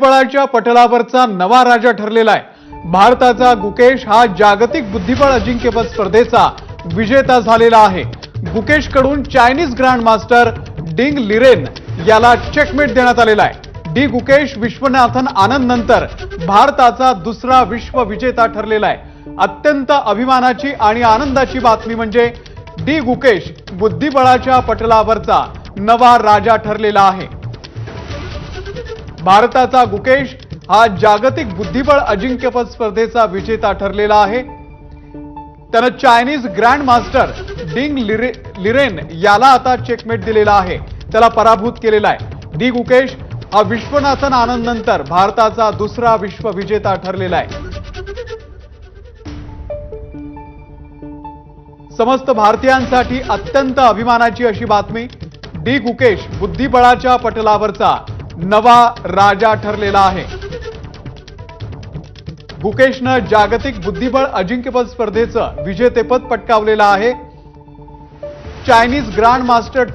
बुद्धिबळाच्या पटलावरचा नवा राजा ठरलेला आहे। भारताचा गुकेश हा जागतिक बुद्धिबळ अजिंक्यपद स्पर्धेचा विजेता झालेला आहे। गुकेशकडून चायनीज ग्रँड मास्टर डिंग लिरेन याला चेकमेट देण्यात आलेला आहे। डी गुकेश विश्वनाथन आनंद नंतर भारताचा दुसरा विश्व विजेता ठरलेला आहे। अत्यंत अभिमानाची आणि आनंदाची बातमी म्हणजे डी गुकेश बुद्धिबळाच्या पटलावरचा नवा राजा ठरलेला आहे। भारताचा गुकेश हा जागतिक बुद्धिबळ अजिंक्यपद स्पर्धेचा विजेता ठरलेला आहे। त्यानं चायनीज ग्रँड मास्टर डिंग लिरेन याला आता चेकमेट दिलेला आहे, त्याला पराभूत केलेला आहे। डी गुकेश हा विश्वनाथन आनंद नंतर भारताचा दुसरा विश्व विजेता ठरलेला आहे। समस्त भारतीयांसाठी अत्यंत अभिमानाची अशी बातमी, डी गुकेश बुद्धिबळाच्या पटलावरचा नवा राजा ठरलेला आहे। गुकेशनं जागतिक बुद्धिबळ अजिंक्यपद स्पर्धेचं विजेतेपद पटकावलेलं आहे। Chinese grand master